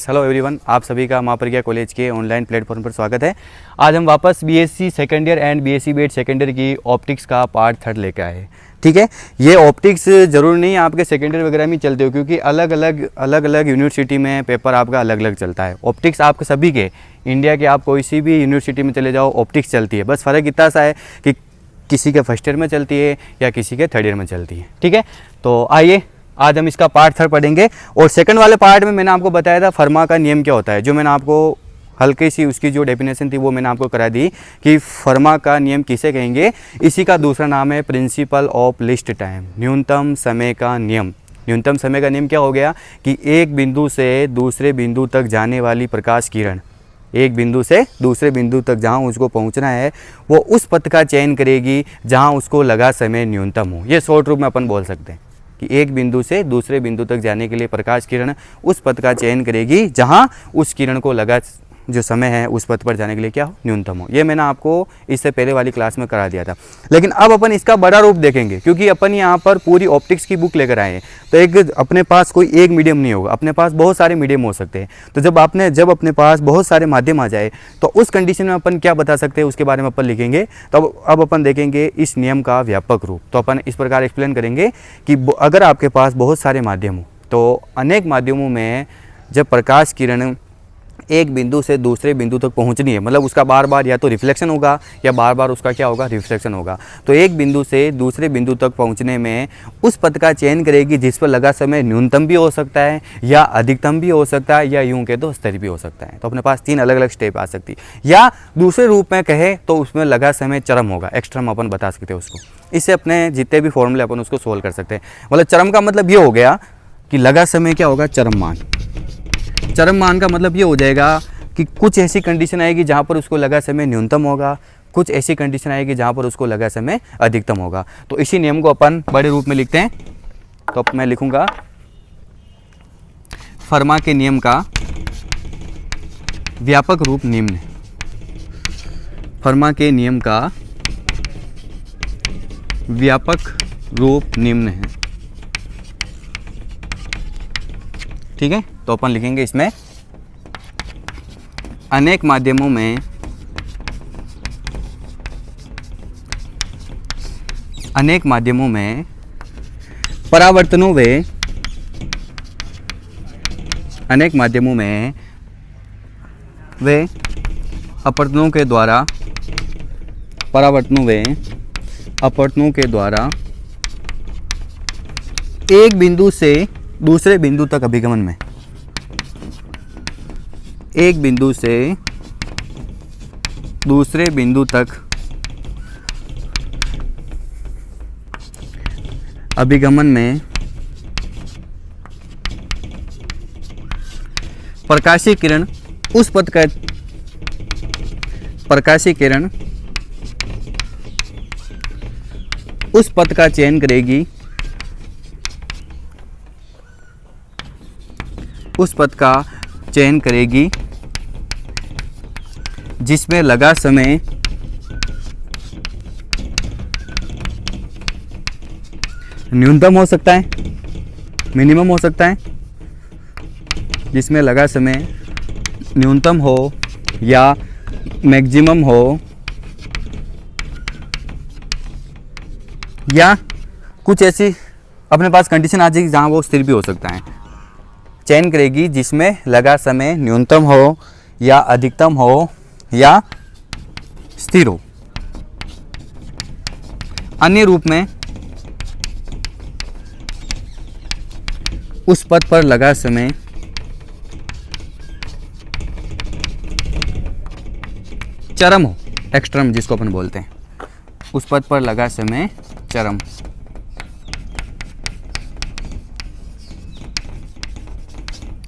Hello everyone, आप सभी का माँ प्रज्ञा कॉलेज के ऑनलाइन प्लेटफॉर्म पर स्वागत है। आज हम वापस BSc second year and BSc BEd second year की ऑप्टिक्स का पार्ट 3 लेकर आए। ठीक है, ये ऑप्टिक्स ज़रूर नहीं आपके सेकेंड ईयर वगैरह में चलते हो, क्योंकि अलग अलग यूनिवर्सिटी में पेपर आपका अलग अलग चलता है। ऑप्टिक्स आपके सभी के इंडिया के आप कोई सी भी यूनिवर्सिटी में चले जाओ, ऑप्टिक्स चलती है। बस फ़र्क इतना सा है कि किसी के फर्स्ट ईयर में चलती है या किसी के थर्ड ईयर में चलती है। ठीक है, तो आइए आज हम इसका पार्ट 3 पढ़ेंगे। और सेकंड वाले पार्ट में मैंने आपको बताया था फर्मा का नियम क्या होता है, जो मैंने आपको हल्की सी उसकी जो डेफिनेशन थी वो मैंने आपको करा दी कि फर्मा का नियम किसे कहेंगे। इसी का दूसरा नाम है प्रिंसिपल ऑफ लीस्ट टाइम, न्यूनतम समय का नियम। न्यूनतम समय का नियम क्या हो गया कि एक बिंदु से दूसरे बिंदु तक जाने वाली प्रकाश किरण, एक बिंदु से दूसरे बिंदु तक जहाँ उसको पहुँचना है वो उस पथ का चयन करेगी जहाँ उसको लगा समय न्यूनतम हो। ये शॉर्ट रूप में अपन बोल सकते हैं कि एक बिंदु से दूसरे बिंदु तक जाने के लिए प्रकाश किरण उस पथ का चयन करेगी जहाँ उस किरण को लगा जो समय है उस पथ पर जाने के लिए क्या हो, न्यूनतम हो। ये मैंने आपको इससे पहले वाली क्लास में करा दिया था। लेकिन अब अपन इसका बड़ा रूप देखेंगे, क्योंकि अपन यहाँ पर पूरी ऑप्टिक्स की बुक लेकर आए हैं। तो एक अपने पास कोई एक मीडियम नहीं होगा, अपने पास बहुत सारे मीडियम हो सकते हैं। तो जब अपने पास बहुत सारे माध्यम आ जाए तो उस कंडीशन में अपन क्या बता सकते हैं उसके बारे में अपन लिखेंगे। तो अब अपन देखेंगे इस नियम का व्यापक रूप। तो अपन इस प्रकार एक्सप्लेन करेंगे कि अगर आपके पास बहुत सारे माध्यम हो तो अनेक माध्यमों में जब प्रकाश किरण एक बिंदु से दूसरे बिंदु तक पहुंचनी है, मतलब उसका बार बार या तो रिफ्लेक्शन होगा या बार बार उसका क्या होगा, रिफ्लेक्शन होगा। तो एक बिंदु से दूसरे बिंदु तक पहुंचने में उस पथ का चयन करेगी जिस पर लगा समय न्यूनतम भी हो सकता है या अधिकतम भी हो सकता है या यूं कहे तो स्थिर भी हो सकता है। तो अपने पास 3 अलग अलग स्टेप आ सकती है। या दूसरे रूप में कहे तो उसमें लगा समय चरम होगा, एक्सट्रम अपन बता सकते हैं उसको। इससे अपने जितने भी फॉर्मूले अपन उसको सोल्व कर सकते हैं। मतलब चरम का मतलब ये हो गया कि लगा समय क्या होगा, चरम मान। चरम मान का मतलब ये हो जाएगा कि कुछ ऐसी कंडीशन आएगी जहाँ पर उसको लगा समय न्यूनतम होगा, कुछ ऐसी कंडीशन आएगी जहाँ पर उसको लगा समय अधिकतम होगा। तो इसी नियम को अपन बड़े रूप में लिखते हैं। तो मैं लिखूंगा फर्मा के नियम का व्यापक रूप निम्न है। फर्मा के नियम का व्यापक रूप निम्न है। ठीक है, तो अपन लिखेंगे इसमें अनेक माध्यमों में परावर्तनों व अपवर्तनों के द्वारा एक बिंदु से दूसरे बिंदु तक अभिगमन में, एक बिंदु से दूसरे बिंदु तक अभिगमन में प्रकाशीय किरण उस पथ का चयन करेगी, उस पथ का चयन करेगी जिसमें लगा समय न्यूनतम हो सकता है, मिनिमम हो सकता है, जिसमें लगा समय न्यूनतम हो या मैक्सिमम हो, या कुछ ऐसी अपने पास कंडीशन आ जाएगी जहां वो स्थिर भी हो सकता है। चयन करेगी जिसमें लगा समय न्यूनतम हो या अधिकतम हो या स्थिर हो। अन्य रूप में उस पथ पर लगा समय चरम हो, एक्सट्रम जिसको अपन बोलते हैं, उस पथ पर लगा समय चरम।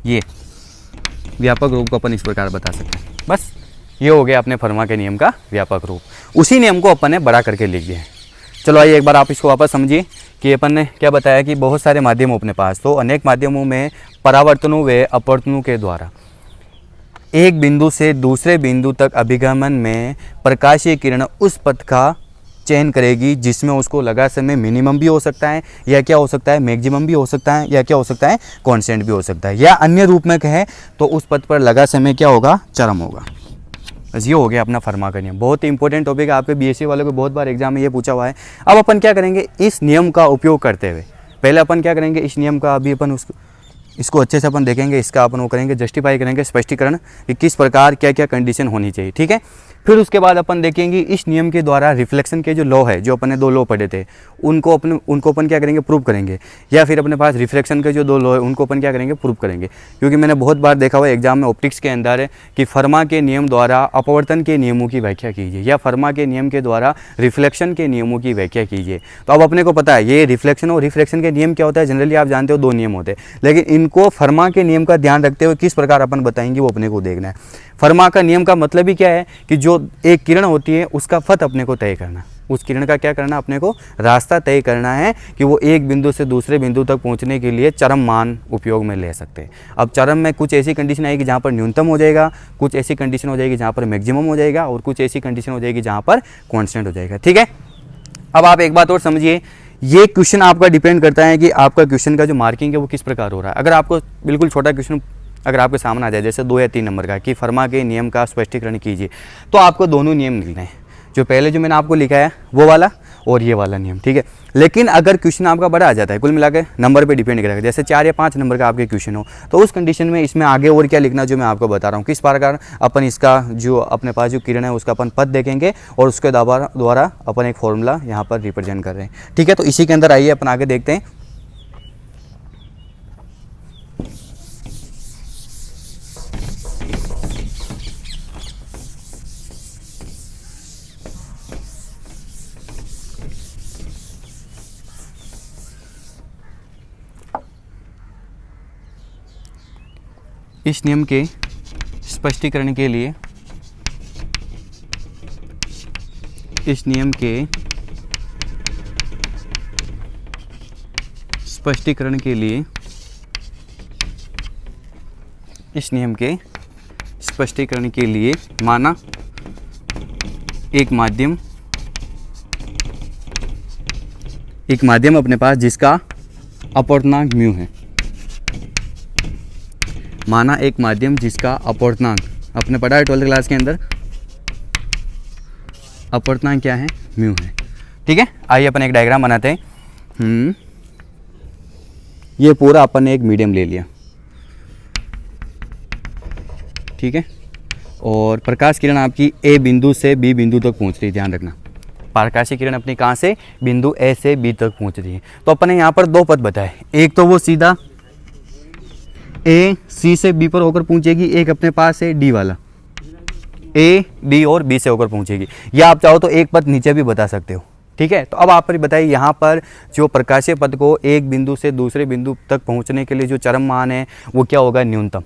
ये व्यापक रूप को अपन इस प्रकार बता सकते हैं। बस ये हो गया अपने फर्मा के नियम का व्यापक रूप। उसी नियम को अपन ने बड़ा करके लिख दिया है। चलो आइए एक बार आप इसको वापस समझिए कि अपन ने क्या बताया कि बहुत सारे माध्यम हो अपने पास। तो अनेक माध्यमों में परावर्तनों व अपवर्तनों के द्वारा एक बिंदु से दूसरे बिंदु तक अभिगमन में प्रकाशीय किरण उस पथ का चयन करेगी जिसमें उसको लगा समय मिनिमम भी हो सकता है, या क्या हो सकता है मैक्सिमम भी हो सकता है, या क्या हो सकता है कांस्टेंट भी हो सकता है, या अन्य रूप में कहें तो उस पद पर लगा समय क्या होगा, चरम होगा। बस ये हो गया अपना फर्मा का नियम। बहुत ही इंपॉर्टेंट टॉपिक है, आपके बीएससी वालों को बहुत बार एग्जाम में ये पूछा हुआ है। अब अपन क्या करेंगे, इस नियम का उपयोग करते हुए पहले अपन क्या करेंगे, इस नियम का अभी अपन इसको अच्छे से अपन देखेंगे, इसका अपन वो करेंगे, जस्टिफाई करेंगे, स्पष्टीकरण कि किस प्रकार क्या क्या कंडीशन होनी चाहिए, ठीक है। फिर उसके बाद अपन देखेंगे इस नियम के द्वारा रिफ्लेक्शन के जो लॉ है, जो अपन ने 2 लॉ पढ़े थे, उनको अपन क्या करेंगे, प्रूव करेंगे। या फिर अपने पास रिफ्लेक्शन के जो 2 लॉ है उनको अपन क्या करेंगे, प्रूव करेंगे। क्योंकि मैंने बहुत बार देखा हुआ एग्जाम में ऑप्टिक्स के अंदर है कि फर्मा के नियम द्वारा अपवर्तन के नियमों की व्याख्या कीजिए, या फर्मा के नियम के द्वारा रिफ्लेक्शन के नियमों की व्याख्या कीजिए। तो अब अपने को पता है ये रिफ्लेक्शन और रिफ्लेक्शन के नियम क्या होता है, जनरली आप जानते हो 2 नियम होते हैं, लेकिन इनको फर्मा के नियम का ध्यान रखते हुए किस प्रकार अपन बताएंगे वो अपने को देखना है। फर्मा का नियम का मतलब ही क्या है कि जो एक किरण होती है उसका पथ अपने को तय करना, उस किरण का क्या करना, अपने को रास्ता तय करना है कि वो एक बिंदु से दूसरे बिंदु तक पहुंचने के लिए चरम मान उपयोग में ले सकते हैं। अब चरम में कुछ ऐसी कंडीशन आएगी जहाँ पर न्यूनतम हो जाएगा, कुछ ऐसी कंडीशन हो जाएगी जहाँ पर मैक्सिमम हो जाएगा, और कुछ ऐसी कंडीशन हो जाएगी जहाँ पर कांस्टेंट हो जाएगा, ठीक है। अब आप एक बात और समझिए, ये क्वेश्चन आपका डिपेंड करता है कि आपका क्वेश्चन का जो मार्किंग है वो किस प्रकार हो रहा है। अगर आपको बिल्कुल छोटा क्वेश्चन अगर आपके सामने आ जाए, जैसे 2 या 3 नंबर का कि फर्मा के नियम का स्पष्टीकरण कीजिए, तो आपको दोनों नियम लिखने हैं, जो पहले जो मैंने आपको लिखा है वो वाला और ये वाला नियम, ठीक है। लेकिन अगर क्वेश्चन आपका बड़ा आ जाता है, कुल मिला के नंबर पे डिपेंड करेगा, जैसे 4 या 5 नंबर का आपके क्वेश्चन हो, तो उस कंडीशन में इसमें आगे और क्या लिखना जो मैं आपको बता रहा हूँ, किस प्रकार अपन इसका जो अपने पास जो किरण है उसका अपन पद देखेंगे और उसके द्वारा अपन एक फॉर्मूला यहाँ पर रिप्रेजेंट कर रहे हैं, ठीक है। तो इसी के अंदर आइए अपन आगे देखते हैं। इस नियम के स्पष्टीकरण के लिए इस नियम के स्पष्टीकरण के लिए इस नियम के स्पष्टीकरण के लिए माना एक माध्यम अपने पास जिसका अपवर्तनांक म्यू है, माना एक माध्यम जिसका अपवर्तनांक, आपने पढ़ा है 12th क्लास के अंदर, अपवर्तनांक क्या है, म्यू है, ठीक है। आइए अपन एक डायग्राम बनाते हैं। ये पूरा अपन ने एक मीडियम ले लिया, ठीक है, और प्रकाश किरण आपकी ए बिंदु से बी बिंदु तक पहुंच रही है, ध्यान रखना, प्रकाशीय किरण अपनी कहाँ से, बिंदु ए से बी तक पहुंच रही है। तो अपन ने यहाँ पर 2 पथ बताए, एक तो वो सीधा ए सी से बी पर होकर पहुंचेगी, एक अपने पास है डी वाला, ए डी और बी से होकर पहुंचेगी, या आप चाहो तो एक पथ नीचे भी बता सकते हो, ठीक है। तो अब आप बताइए यहाँ पर जो प्रकाशीय पथ को एक बिंदु से दूसरे बिंदु तक पहुंचने के लिए जो चरम मान है वो क्या होगा, न्यूनतम,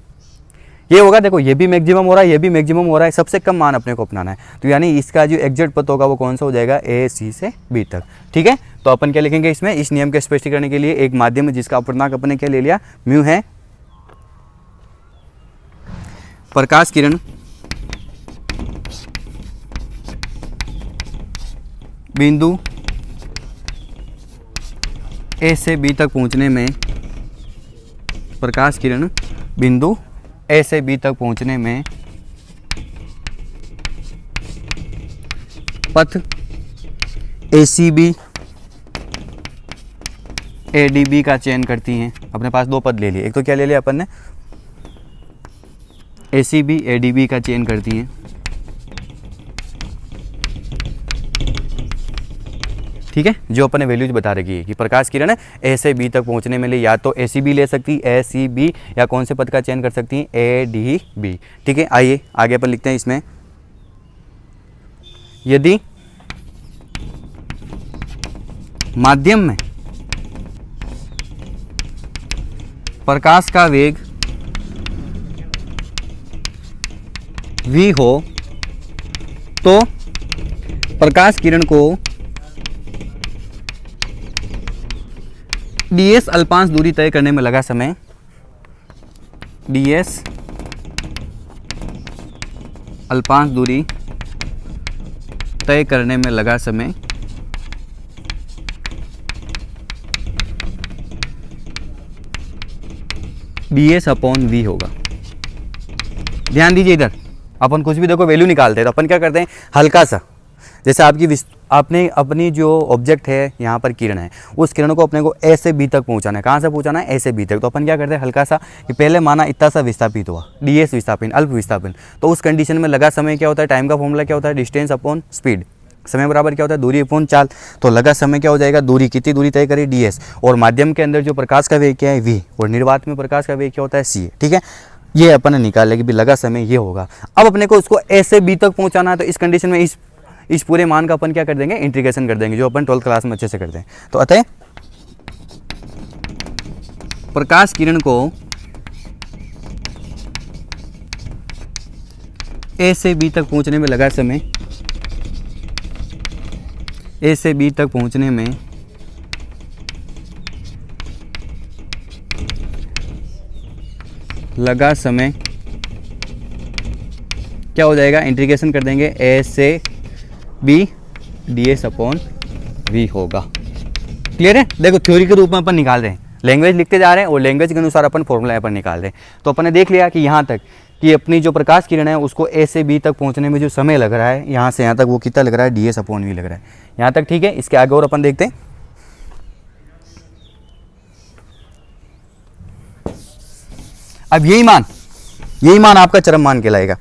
ये होगा। देखो ये भी मैक्सिमम हो रहा है, ये भी मैक्सिमम हो रहा है, सबसे कम मान अपने को अपनाना है, तो यानी इसका जो एग्जैक्ट पथ होगा वो कौन सा हो जाएगा, ए सी से बी तक, ठीक है। तो अपन क्या लिखेंगे इसमें, इस नियम के स्पष्टीकरण के लिए एक माध्यम जिसका अपवर्तनांक अपने क्या ले लिया, म्यू है, प्रकाश किरण बिंदु ए से बी तक पहुंचने में, प्रकाश किरण बिंदु ए से बी तक पहुंचने में पथ ACB ADB का चयन करती हैं। अपने पास 2 पद ले लिए, एक तो क्या ले लिया अपन ने, ACB ADB का चयन करती हैं, ठीक है। जो अपन ने वैल्यूज बता रखी है कि प्रकाश किरण ए से बी तक पहुंचने में लिए या तो ACB ले सकती है, ACB, या कौन से पद का चयन कर सकती हैं, ADB, ठीक है। आइए आगे अपन लिखते हैं इसमें, यदि माध्यम में प्रकाश का वेग v हो तो प्रकाश किरण को ds अल्पांश दूरी तय करने में लगा समय, ds अल्पांश दूरी तय करने में लगा समय ds/v होगा। ध्यान दीजिए, इधर अपन कुछ भी देखो वैल्यू निकालते हैं तो अपन क्या करते हैं, हल्का सा, जैसे आपने अपनी जो ऑब्जेक्ट है यहाँ पर किरण है, उस किरण को अपने को ए से बी तक पहुँचाना है। कहाँ से पहुँचाना है, ए से बी तक। तो अपन क्या करते हैं, हल्का सा कि पहले माना इतना सा विस्थापित हुआ, ds विस्थापन, अल्प विस्थापन, तो उस कंडीशन में लगा समय क्या होता है, टाइम का फॉर्मूला क्या होता है, डिस्टेंस अपॉन स्पीड। समय बराबर क्या होता है, दूरी अपॉन चाल। तो लगा समय क्या हो जाएगा, दूरी, कितनी दूरी तय करी, ds, और माध्यम के अंदर जो प्रकाश का वेग क्या है, v, और निर्वात में प्रकाश का वेग क्या होता है, c। ठीक है, ये अपन ने निकाल लिया कि लगा समय ये होगा। अब अपने को उसको ए से बी तक पहुंचाना है, तो इस कंडीशन में इस पूरे मान का अपन क्या कर देंगे, इंटीग्रेशन कर देंगे, जो अपन 12th क्लास में अच्छे से करते हैं। तो अतः प्रकाश किरण को ए से बी तक पहुंचने में लगा समय, ए से बी तक पहुंचने में लगा समय क्या हो जाएगा, इंटीग्रेशन कर देंगे, ए से बी ds/v होगा। क्लियर है? देखो थ्योरी के रूप में अपन निकाल रहे हैं, लैंग्वेज लिखते जा रहे हैं और लैंग्वेज के अनुसार अपन फॉर्मूला पर निकाल रहे हैं। तो अपन ने देख लिया कि यहाँ तक कि अपनी जो प्रकाश किरण है उसको ए से बी तक पहुँचने में जो समय लग रहा है, यहाँ से यहाँ तक वो कितना लग रहा है, ds/v लग रहा है। यहाँ तक ठीक है। इसके आगे और अपन देखते हैं। अब यही मान आपका चरम मान कहलाएगा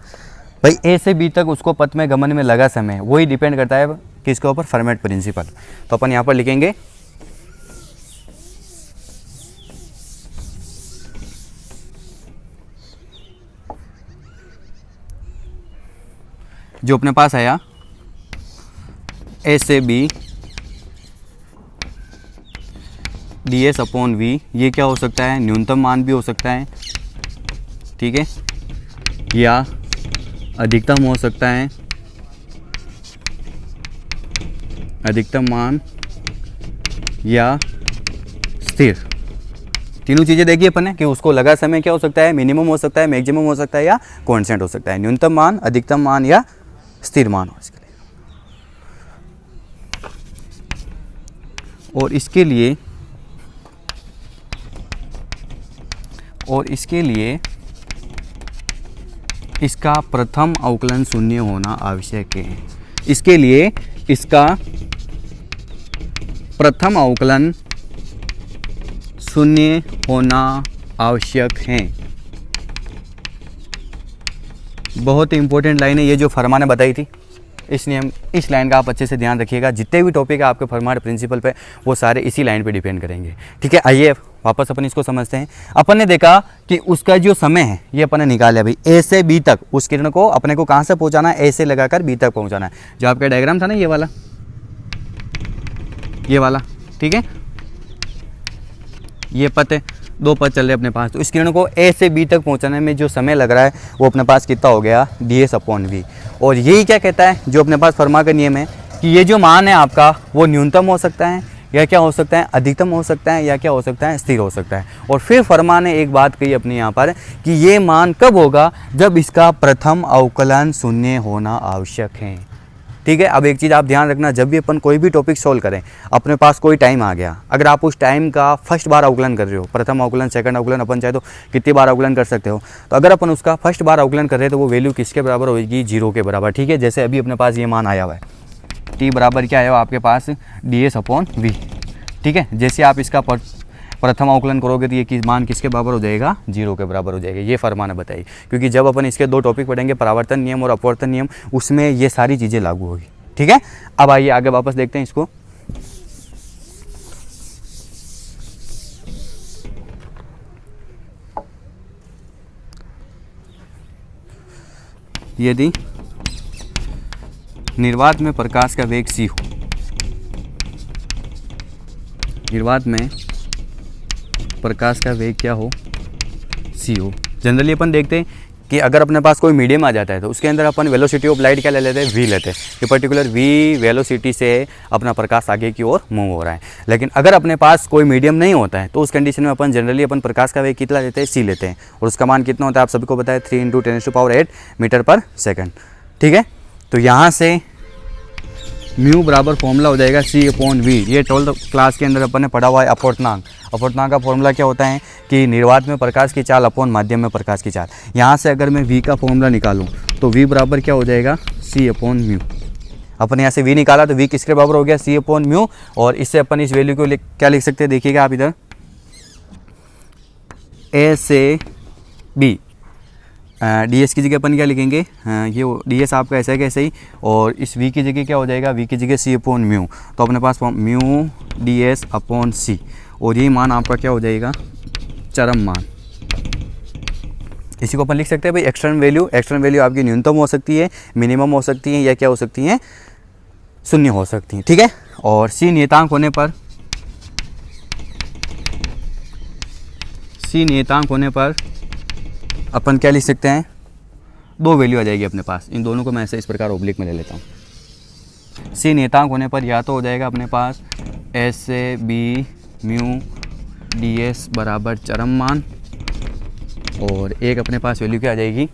भाई। ए से बी तक उसको पथ में गमन में लगा समय, वही डिपेंड करता है किसके ऊपर, फर्मेट प्रिंसिपल। तो अपन यहाँ पर लिखेंगे जो अपने पास आया ए से बी ds/v, ये क्या हो सकता है, न्यूनतम मान भी हो सकता है, ठीक है, या अधिकतम हो सकता है, अधिकतम मान या स्थिर। तीनों चीज़ें देखिए अपन ने कि उसको लगा समय क्या हो सकता है, मिनिमम हो सकता है, मैक्सिमम हो सकता है, या कांस्टेंट हो सकता है, न्यूनतम मान, अधिकतम मान या स्थिर मान हो सकता है। और इसके लिए इसका प्रथम अवकलन शून्य होना आवश्यक है। इसके लिए इसका प्रथम अवकलन शून्य होना आवश्यक है। बहुत इंपॉर्टेंट लाइन है ये जो फरमा ने बताई थी। इस लाइन का आप अच्छे से ध्यान रखिएगा। जितने भी टॉपिक है आपके फरमाट प्रिंसिपल पे, वो सारे इसी लाइन पे डिपेंड करेंगे। ठीक है, आइए वापस अपन इसको समझते हैं। अपन ने देखा कि उसका जो समय है ये अपन ने निकाला भाई, ए से बी तक उस किरण को अपने को कहाँ से पहुँचाना है, ए से लगाकर बी तक पहुँचाना है। जो आपका डायग्राम था ना ये वाला, ठीक है, ये पथ है, दो पथ चल रहे अपने पास। तो इस किरण को ए से बी तक पहुंचाने में जो समय लग रहा है वो अपने पास कितना हो गया, ds/v। और यही क्या कहता है, जो अपने पास फरमा का नियम है कि ये जो मान है आपका वो न्यूनतम हो सकता है, या क्या हो सकता है, अधिकतम हो सकता है, या क्या हो सकता है, स्थिर हो सकता है। और फिर फरमा ने एक बात कही अपने यहाँ पर कि ये मान कब होगा, जब इसका प्रथम अवकलन शून्य होना आवश्यक है। ठीक है, अब एक चीज़ आप ध्यान रखना, जब भी अपन कोई भी टॉपिक सोल्व करें, अपने पास कोई टाइम आ गया, अगर आप उस टाइम का फर्स्ट बार अवकलन कर रहे हो, प्रथम अवकलन, सेकंड अवकलन, अपन चाहे तो कितनी बार अवकलन कर सकते हो। तो अगर अपन उसका फर्स्ट बार अवकलन कर रहे हैं तो वो वैल्यू किसके बराबर होगी, 0 के बराबर। ठीक है, जैसे अभी अपने पास ये मान आया हुआ है, t बराबर क्या आया हुआ आपके पास, ds/v। ठीक है, जैसे आप इसका प्रथम अवकलन करोगे तो ये मान किसके बराबर हो जाएगा, 0 के बराबर हो जाएगा। ये फरमा ने बताई, क्योंकि जब अपन इसके दो टॉपिक पढ़ेंगे, परावर्तन नियम और अपवर्तन नियम, उसमें ये सारी चीज़ें लागू होगी। ठीक है, अब आइए आगे वापस देखते हैं इसको। यदि निर्वात में प्रकाश का वेग c हो, निर्वात में प्रकाश का वेग क्या हो, c हो। जनरली अपन देखते हैं कि अगर अपने पास कोई मीडियम आ जाता है तो उसके अंदर अपन वेलोसिटी ऑफ लाइट क्या ले लेते हैं, v लेते हैं, कि पर्टिकुलर v वेलोसिटी से अपना प्रकाश आगे की ओर मूव हो रहा है। लेकिन अगर अपने पास कोई मीडियम नहीं होता है तो उस कंडीशन में अपन जनरली अपन प्रकाश का वेग कितना लेते हैं, c लेते हैं, और उसका मान कितना होता है आप सभी को पता है, 3 × 10⁸ मीटर पर सेकंड। ठीक है, तो यहाँ से म्यू बराबर फॉर्मूला हो जाएगा c/v। ये 12th क्लास के अंदर अपन ने पढ़ा हुआ है अपवर्तनांक, अपवर्तनांक का फॉर्मूला क्या होता है कि निर्वात में प्रकाश की चाल अपॉन माध्यम में प्रकाश की चाल। यहाँ से अगर मैं v का फॉर्मूला निकालूँ तो v बराबर क्या हो जाएगा, c अपॉन म्यू। अपन यहाँ से v निकाला तो v किसके बराबर हो गया, c अपॉन म्यू। और इससे अपन इस वैल्यू को क्या लिख सकते हैं, देखिएगा आप इधर, a से b, ds की जगह अपन क्या लिखेंगे, ये ds आपका ऐसा है कैसे ही, और इस v की जगह क्या हो जाएगा, v की जगह c अपॉन म्यू। तो अपने पास म्यू ds अपॉन c, और ये मान आपका क्या हो जाएगा, चरम मान। इसी को अपन लिख सकते हैं भाई एक्सटर्नल वैल्यू। एक्सटर्नल वैल्यू आपकी न्यूनतम हो सकती है, मिनिमम हो सकती है, या क्या हो सकती हैं, शून्य हो सकती हैं, ठीक है। और c नियतांक होने पर अपन क्या लिख सकते हैं, दो वैल्यू आ जाएगी अपने पास। इन दोनों को मैं ऐसे इस प्रकार ओब्लिक में ले लेता हूँ। सी नियतांक होने पर या तो हो जाएगा अपने पास एस से बी म्यू डी एस बराबर चरम मान, और एक अपने पास वैल्यू क्या आ जाएगी,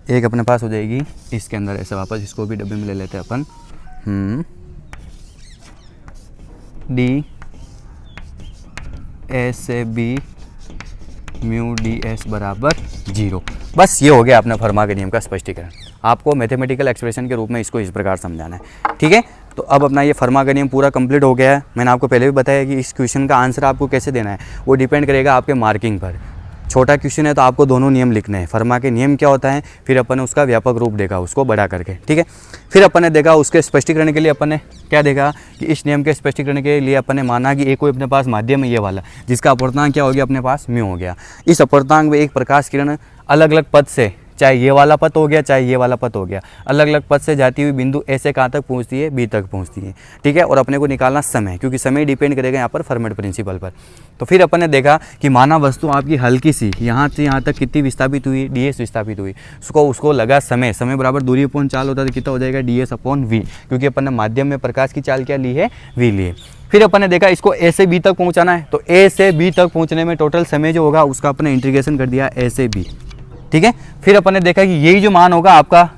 एक अपने पास हो जाएगी इसके अंदर ऐसे, वापस इसको भी डब्बे में ले लेते हैं अपन, डी एस से बी म्यू डी एस बराबर 0। बस ये हो गया अपना फर्मा के नियम का स्पष्टीकरण। आपको मैथमेटिकल एक्सप्रेशन के रूप में इसको इस प्रकार समझाना है, ठीक है। तो अब अपना ये फर्मा का नियम पूरा कंप्लीट हो गया है। मैंने आपको पहले भी बताया कि इस क्वेश्चन का आंसर आपको कैसे देना है, वो डिपेंड करेगा आपके मार्किंग पर। छोटा क्वेश्चन है तो आपको दोनों नियम लिखने हैं। फर्मा के नियम क्या होता है, फिर अपन ने उसका व्यापक रूप देखा, उसको बड़ा करके, ठीक है। फिर अपन ने देखा उसके स्पष्टीकरण के लिए अपन ने क्या देखा कि इस नियम के स्पष्टीकरण के लिए अपन ने माना कि एक कोई अपने पास माध्यम है ये वाला, जिसका अपवर्तनांक क्या हो गया अपने पास म्यू हो गया। इस अपवर्तनांक में एक प्रकाश किरण अलग अलग पथ से, चाहे ये वाला पथ हो गया चाहे ये वाला पथ हो गया, अलग अलग पथ से जाती हुई बिंदु ए से कहाँ तक पहुँचती है, बी तक पहुँचती है, ठीक है। और अपने को निकालना समय, क्योंकि समय डिपेंड करेगा यहाँ पर फर्मेट प्रिंसिपल पर। तो फिर अपन ने देखा कि माना वस्तु आपकी हल्की सी यहाँ से यहाँ तक कितनी विस्थापित हुई, डी एस विस्थापित हुई, उसको लगा समय, समय बराबर दूरी अपॉन चाल होता है, तो कितना हो जाएगा डी एस अपॉन वी, क्योंकि अपन ने माध्यम में प्रकाश की चाल क्या ली है, वी ली है। फिर अपन ने देखा इसको ए से बी तक पहुँचाना है, तो ए से बी तक पहुँचने में टोटल समय जो होगा उसका अपने इंटीग्रेशन कर दिया ए से बी, ठीक है। फिर अपन ने देखा कि यही जो मान होगा आपका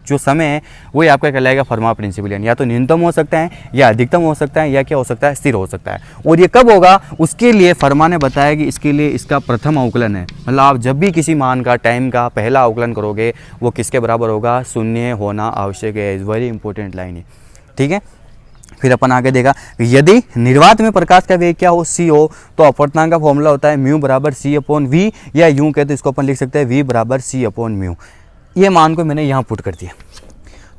जो समय है वही आपका कहलाएगा फर्मा प्रिंसिपल, यानी या तो न्यूनतम हो सकता है या अधिकतम हो सकता है या क्या हो सकता है, स्थिर हो सकता है। और ये कब होगा उसके लिए फर्मा ने बताया कि इसके लिए इसका प्रथम अवकलन है, मतलब आप जब भी किसी मान का टाइम का पहला अवकलन करोगे वो किसके बराबर होगा, शून्य होना आवश्यक है। इज वेरी इंपॉर्टेंट लाइन है, ठीक है। फिर अपन आगे देखा यदि निर्वात में प्रकाश का वेग क्या हो, c हो, तो अपवर्तनांक का फॉर्मूला होता है म्यू बराबर c अपॉन वी, या यूं कहते इसको अपन लिख सकते हैं v बराबर c अपॉन म्यू। ये मान को मैंने यहाँ पुट कर दिया,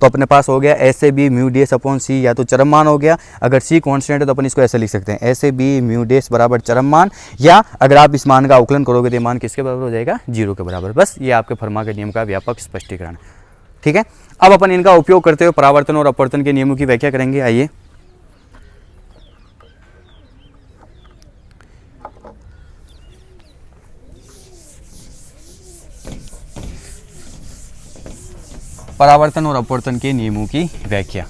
तो अपने पास हो गया एस से B mu D S upon C, या तो चरम मान हो गया। अगर c कांस्टेंट है तो अपन इसको ऐसे लिख सकते हैं एस से बी म्यू डी एस बराबर चरम मान, या अगर आप इस मान का अवकलन करोगे तो मान किसके बराबर हो जाएगा, 0 के बराबर। बस ये आपके फर्मा के नियम का व्यापक स्पष्टीकरण, ठीक है। अब अपन इनका उपयोग करते हुए परावर्तन और अपवर्तन के नियमों की व्याख्या करेंगे। आइए परावर्तन और अपवर्तन के नियमों की व्याख्या।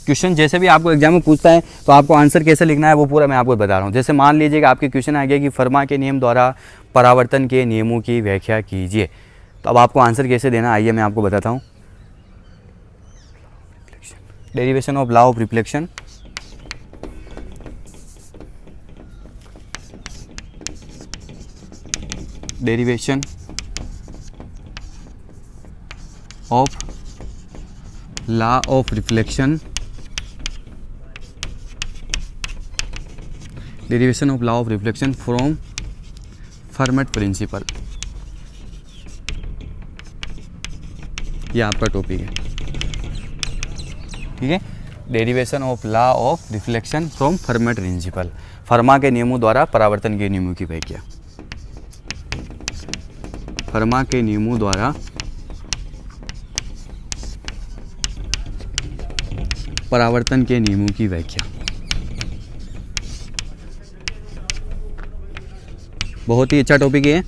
क्वेश्चन जैसे भी आपको एग्जाम में पूछता है तो आपको आंसर कैसे लिखना है वो पूरा मैं आपको बता रहा हूँ। जैसे मान लीजिए कि आपके क्वेश्चन आ गया कि फर्मा के नियम द्वारा परावर्तन के नियमों की व्याख्या कीजिए, तो अब आपको आंसर कैसे देना, आइए मैं आपको बताता हूँ। Derivation of law of reflection, derivation of law of reflection, derivation of law of reflection from Fermat principle, ये आपका टॉपिक है, ठीक है। Derivation of law of reflection from Fermat principle, Fermat के नियमों द्वारा परावर्तन के नियमों की व्याख्या, फर्मा के नियमों द्वारा परावर्तन के नियमों की व्याख्या। बहुत ही अच्छा टॉपिक है।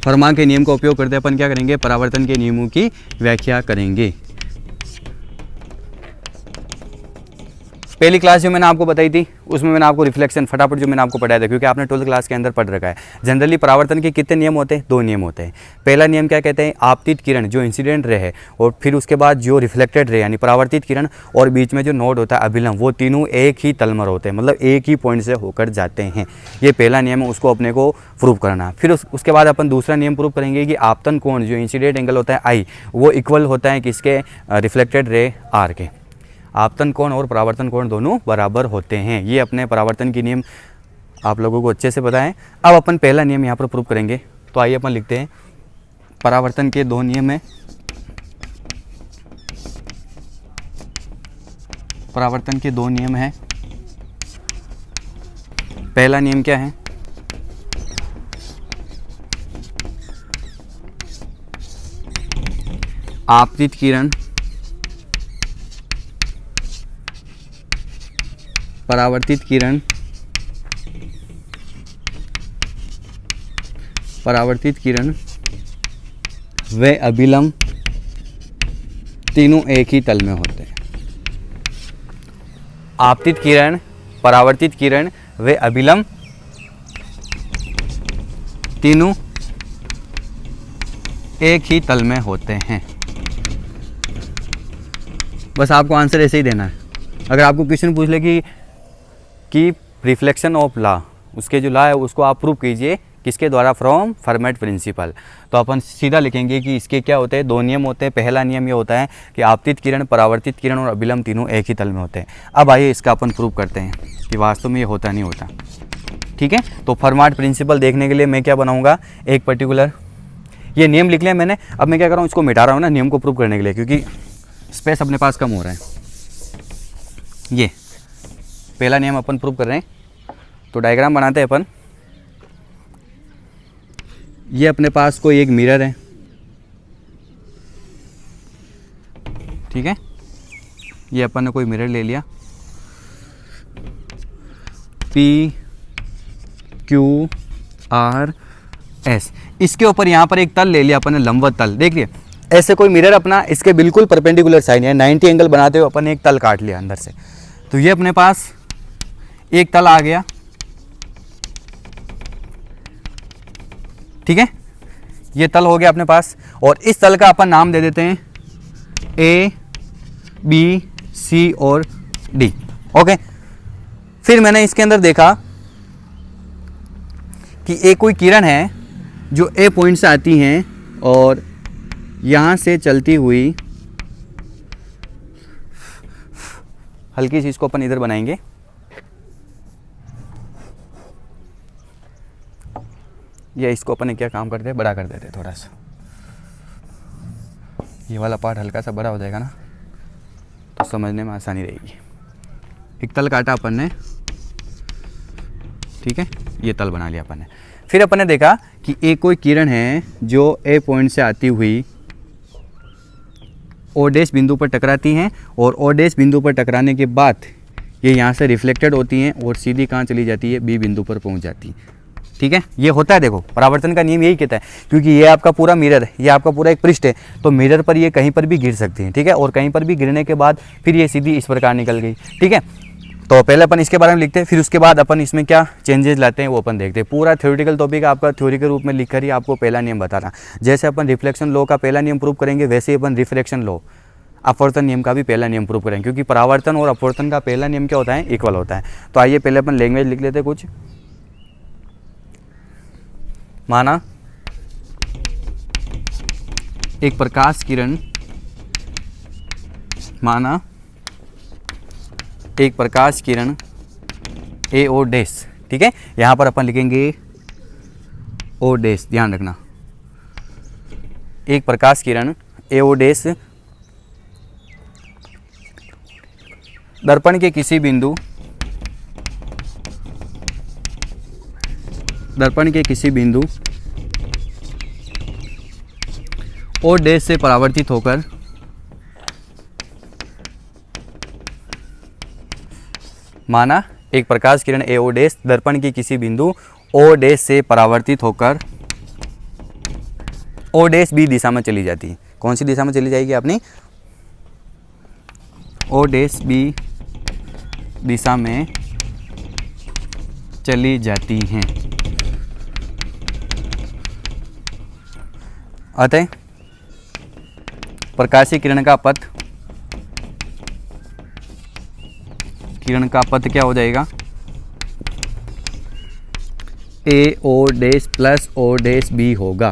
फर्मा के नियम का उपयोग करते अपन क्या करेंगे, परावर्तन के नियमों की व्याख्या करेंगे। पहली क्लास जो मैंने आपको बताई थी उसमें मैंने आपको रिफ्लेक्शन फटाफट जो मैंने आपको पढ़ाया था, क्योंकि आपने 12th क्लास के अंदर पढ़ रखा है। जनरली परावर्तन के कितने नियम होते हैं? 2 नियम होते हैं। पहला नियम क्या कहते हैं? आपतित किरण जो इंसिडेंट रे है, और फिर उसके बाद जो रिफ्लेक्टेड रे यानी परावर्तित किरण, और बीच में जो नोड होता है अभिलंब, वो तीनों एक ही तल में होते हैं, मतलब एक ही पॉइंट से होकर जाते हैं। ये पहला नियम है, उसको अपने को प्रूव करना। फिर उसके बाद अपन दूसरा नियम प्रूव करेंगे कि आपतन कोण जो इंसिडेंट एंगल होता है आई, वो इक्वल होता है किसके? रिफ्लेक्टेड रे आर के। आपतन कोण और परावर्तन कोण दोनों बराबर होते हैं। ये अपने परावर्तन के नियम आप लोगों को अच्छे से पता है। अब अपन पहला नियम यहाँ पर प्रूव करेंगे। तो आइए अपन लिखते हैं, परावर्तन के 2 नियम हैं। परावर्तन के 2 नियम हैं। पहला नियम क्या है? आपतित किरण परावर्तित किरण व अभिलंब तीनों एक ही तल में होते हैं। आपतित किरण, परावर्तित किरण व अभिलंब तीनों एक ही तल में होते हैं। बस आपको आंसर ऐसे ही देना है। अगर आपको क्वेश्चन पूछ ले कि रिफ्लेक्शन ऑफ लॉ, उसके जो लॉ है उसको आप प्रूव कीजिए किसके द्वारा? From Fermat principle. तो अपन सीधा लिखेंगे कि इसके क्या होते हैं? 2 नियम होते हैं। पहला नियम ये होता है कि आपतित किरण, परावर्तित किरण और अभिलंब तीनों एक ही तल में होते हैं। अब आइए इसका अपन प्रूव करते हैं कि वास्तव में ये होता नहीं होता। ठीक है, तो फर्मेट प्रिंसिपल देखने के लिए मैं क्या बनाऊंगा? एक पर्टिकुलर ये नियम लिख लिया मैंने। अब मैं क्या कर रहा हूँ? इसको मिटा रहा हूँ ना नियम को प्रूव करने के लिए, क्योंकि स्पेस अपने पास कम हो रहा है। ये पहला नियम अपन प्रूव कर रहे हैं, तो डायग्राम बनाते हैं अपन। ये अपने पास कोई एक मिरर है, ठीक है। ये अपन ने कोई मिरर ले लिया, P Q R S। इसके ऊपर यहाँ पर एक तल ले लिया अपन ने, लंबवत तल। देख लिया, ऐसे कोई मिरर अपना इसके बिल्कुल परपेंडिकुलर साइड है, 90 एंगल बनाते हुए अपन ने एक तल काट लिया अंदर से। तो ये अपने पास एक तल आ गया, ठीक है। ये तल हो गया अपने पास, और इस तल का अपन नाम दे देते हैं A, B, C और D। ओके, फिर मैंने इसके अंदर देखा कि एक कोई किरण है जो A पॉइंट से आती है और यहाँ से चलती हुई, हल्की सी इसको अपन इधर बनाएंगे, या इसको अपन क्या काम करते हैं? बड़ा कर देते हैं थोड़ा सा। ये वाला पार्ट हल्का सा बड़ा हो जाएगा ना, तो समझने में आसानी रहेगी। एक तल काटा अपन ने, ठीक है, ये तल बना लिया अपन ने। फिर अपन ने देखा कि एक कोई किरण है जो A पॉइंट से आती हुई O डैश बिंदु पर टकराती हैं, और O डैश बिंदु पर टकराने के बाद ये यहाँ से रिफ्लेक्टेड होती हैं और सीधी कहाँ चली जाती है? B बिंदु पर पहुँच जाती है, ठीक है। ये होता है, देखो परावर्तन का नियम यही कहता है, क्योंकि ये आपका पूरा मिरर है, ये आपका पूरा एक पृष्ठ है, तो मिरर पर ये कहीं पर भी गिर सकती है, ठीक है। और कहीं पर भी गिरने के बाद फिर ये सीधी इस प्रकार निकल गई, ठीक है। तो पहले अपन इसके बारे में लिखते हैं, फिर उसके बाद अपन इसमें क्या चेंजेस लाते हैं वो अपन देखते हैं। पूरा थ्योरेटिकल टॉपिक आपका थ्योरी के रूप में लिखकर ही आपको पहला नियम बताना। जैसे अपन रिफ्लेक्शन लॉ का पहला नियम प्रूव करेंगे, वैसे ही अपन रिफ्लेक्शन लॉ, अपवर्तन नियम का भी पहला नियम प्रूव करेंगे, क्योंकि परावर्तन और अपवर्तन का पहला नियम क्या होता है? इक्वल होता है। तो आइए पहले अपन लैंग्वेज लिख लेते हैं कुछ। माना एक प्रकाश किरण, माना एक प्रकाश किरण ए ओ डैश, ठीक है। यहां पर अपन लिखेंगे ओ डैश, ध्यान रखना। एक प्रकाश किरण ए ओ डैश दर्पण के किसी बिंदु, दर्पण के किसी बिंदु ओ डैश से परावर्तित होकर माना एक प्रकाश किरण ए ओ डैश दर्पण के किसी बिंदु ओ डैश से परावर्तित होकर ओ डैश बी दिशा में चली जाती है। कौन सी दिशा में चली जाएगी अपनी? ओ डैश बी दिशा में चली जाती हैं। अतः प्रकाशीय किरण का पथ क्या हो जाएगा, A O dash plus O dash B होगा।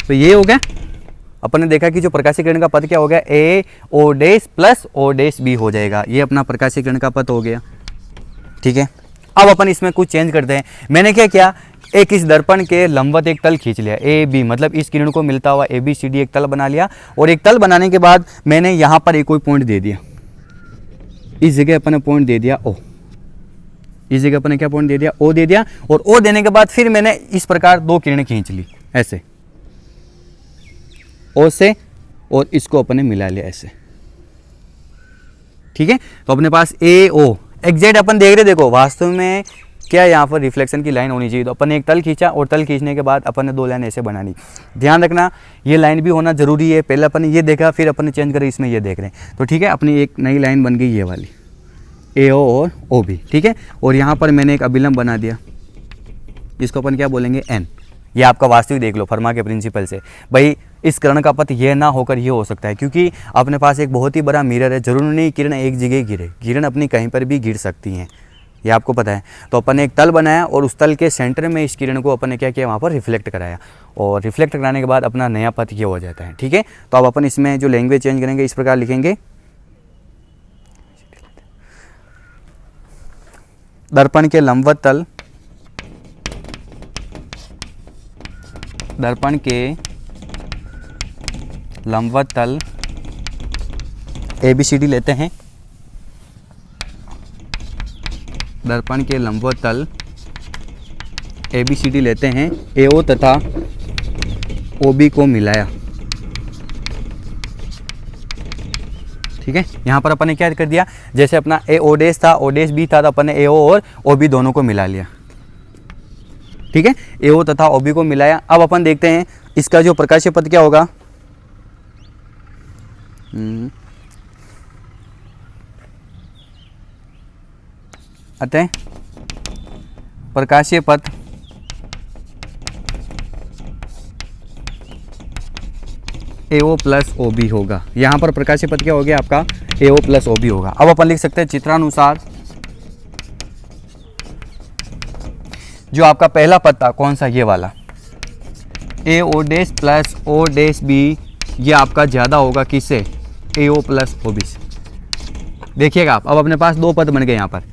तो ये हो गया, अपन ने देखा कि जो प्रकाशीय किरण का पथ क्या हो गया, A O dash plus O dash B हो जाएगा। ये अपना प्रकाशीय किरण का पथ हो गया। ठीक है, अब अपन इसमें कुछ चेंज करते हैं। मैंने क्या किया, एक इस दर्पण के लंबवत एक तल खींच लिया, ए बी, मतलब इस किरण को मिलता हुआ ए बी सी डी एक तल बना लिया। और एक तल बनाने के बाद मैंने यहाँ पर एक कोई पॉइंट दे दिया, इस जगह अपन ने पॉइंट दे दिया ओ, इस जगह अपन ने क्या पॉइंट दे दिया, ओ दे दिया। और ओ देने के बाद फिर मैंने इस प्रकार दो किरणें खींच ली ऐसे, ओ से, और इसको अपन ने मिला लिया ऐसे। ठीक है, तो अपने पास ए ओ एग्जैक्ट अपन देख रहे, देखो वास्तव में क्या यहाँ पर रिफ्लेक्शन की लाइन होनी चाहिए। तो अपन ने एक तल खींचा और तल खींचने के बाद अपन ने दो लाइन ऐसे बनानी। ध्यान रखना ये लाइन भी होना जरूरी है। पहले अपन ने ये देखा, फिर अपन ने चेंज करा, इसमें ये देख रहे हैं। तो ठीक है, अपनी एक नई लाइन बन गई ये वाली, ए ओ और ओ बी। ठीक है, और यहाँ पर मैंने एक अभिलंब बना दिया, इसको अपन क्या बोलेंगे, एन। ये आपका वास्तविक देख लो फर्मा के प्रिंसिपल से, भाई इस किरण का पथ ये ना होकर ये हो सकता है, क्योंकि अपने पास एक बहुत ही बड़ा मिरर है। जरूरी नहीं किरण एक जगह गिरे, किरण अपनी कहीं पर भी गिर सकती हैं, ये आपको पता है। तो अपन ने एक तल बनाया और उस तल के सेंटर में इस किरण को अपन ने क्या किया, वहाँ पर रिफ्लेक्ट कराया। और रिफ्लेक्ट कराने के बाद अपना नया पथ ये हो जाता है। ठीक है, तो अब अपन इसमें जो लैंग्वेज चेंज करेंगे, इस प्रकार लिखेंगे, दर्पण के लंबवत तल, दर्पण के लंबवत तल ए बी सी डी लेते हैं, दर्पण के लंबवत तल ए बी सी डी लेते हैं, ए ओ तथा ओ बी को मिलाया। ठीक है, यहाँ पर अपन ने क्या कर दिया, जैसे अपना ए ओ डैश था, ओ डैश बी था, तो अपन ने ए ओ और ओ बी दोनों को मिला लिया। ठीक है, ए ओ तथा ओ बी को मिलाया। अब अपन देखते हैं इसका जो प्रकाशीय पथ क्या होगा, अतः प्रकाशीय पथ ए ओ प्लस ओ बी होगा। यहाँ पर प्रकाशीय पथ क्या हो गया आपका, ए ओ प्लस ओ बी होगा। अब अपन लिख सकते हैं चित्रानुसार जो आपका पहला पद था, कौन सा, ये वाला, A O dash plus O dash B, ये आपका ज़्यादा होगा किससे, ए ओ प्लस ओ बी से। देखिएगा आप, अब अपने पास दो पद बन गए यहाँ पर।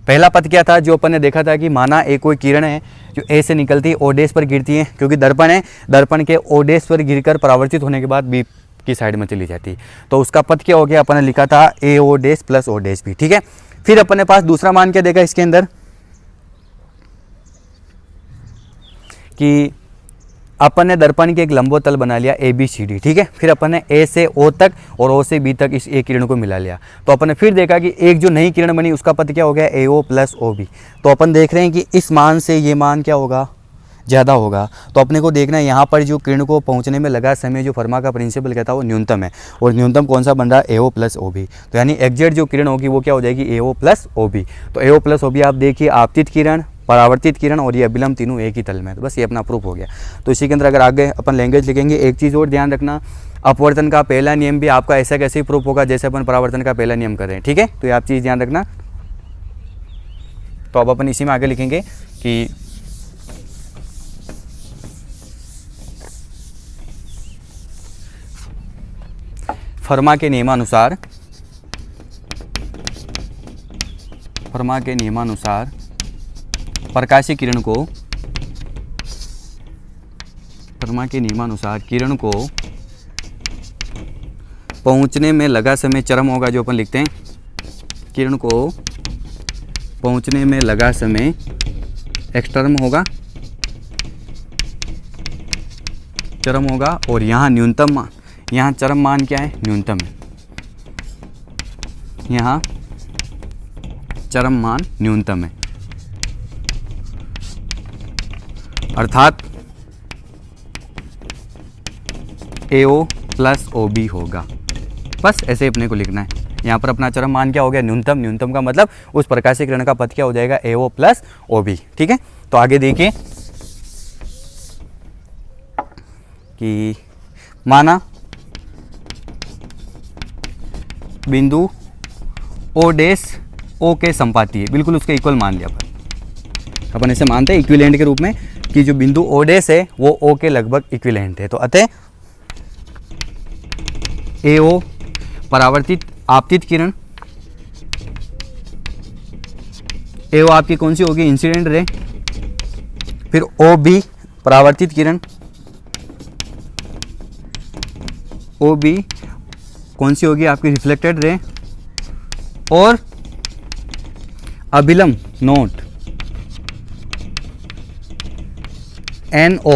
पहला पद क्या था, जो अपन ने देखा था कि माना एक कोई किरण है जो ए से निकलती है, ओ डैश पर गिरती है, क्योंकि दर्पण है, दर्पण के ओ डैश पर गिरकर परावर्तित होने के बाद बी की साइड में चली जाती है। तो उसका पद क्या हो गया, अपन ने लिखा था A O dash plus O dash B. ठीक है, फिर अपन ने पास दूसरा मान क्या देखा इसके अंदर, कि अपन ने दर्पण के एक लंबवत तल बना लिया ए बी सी डी। ठीक है, फिर अपन ने ए से ओ तक और ओ से बी तक इस एक किरण को मिला लिया। तो अपन ने फिर देखा कि एक जो नई किरण बनी उसका पथ क्या हो गया, A O plus O B. तो अपन देख रहे हैं कि इस मान से ये मान क्या होगा, ज़्यादा होगा। तो अपने को देखना है यहाँ पर जो किरण को पहुँचने में लगा समय, जो फर्मा का प्रिंसिपल कहता है वो न्यूनतम है। और न्यूनतम कौन सा बन रहा है, ए ओ प्लस ओ बी। तो यानी एग्जैक्ट जो किरण होगी वो क्या हो जाएगी, ए ओ प्लस ओ बी। तो ए ओ प्लस ओ बी आप देखिए, आपतित किरण, परावर्तित किरण और ये अभिलंब तीनों एक ही तल में। तो बस ये अपना प्रूफ हो गया। तो इसी के अंदर अगर आगे अपन लैंग्वेज लिखेंगे, एक चीज़ और ध्यान रखना, अपवर्तन का पहला नियम भी आपका ऐसा कैसे ही प्रूफ होगा जैसे अपन परावर्तन का पहला नियम कर रहे हैं। ठीक है, तो ये आप चीज़ ध्यान रखना। तो अब अपन इसी में आगे लिखेंगे कि फर्मा के नियमानुसार, फर्मा के नियमानुसार प्रकाशीय किरण को, फर्मा के नियमानुसार किरण को पहुंचने में लगा समय चरम होगा। जो अपन लिखते हैं, किरण को पहुंचने में लगा समय एक्सटर्म होगा, चरम होगा। और यहाँ न्यूनतम मान, यहाँ चरम मान क्या है, न्यूनतम है। यहाँ चरम मान न्यूनतम है, अर्थात ए ओ प्लस ओ बी होगा। बस ऐसे अपने को लिखना है। यहाँ पर अपना चरम मान क्या हो गया, न्यूनतम। न्यूनतम का मतलब उस प्रकाशीय किरण का पथ क्या हो जाएगा, AO प्लस OB। ठीक है, तो आगे देखिए कि माना बिंदु O डैश O के संपाती है, बिल्कुल उसके इक्वल मान लिया अपन ऐसे मानते हैं इक्विवेलेंट के रूप में कि जो बिंदु O डैश है वो O के लगभग इक्विवेलेंट है। तो अतः AO परावर्तित आपतित किरण, AO आपकी कौन सी होगी, इंसिडेंट रे, फिर OB परावर्तित किरण, OB कौन सी होगी आपकी, रिफ्लेक्टेड रे, और अभिलंब नोट NO,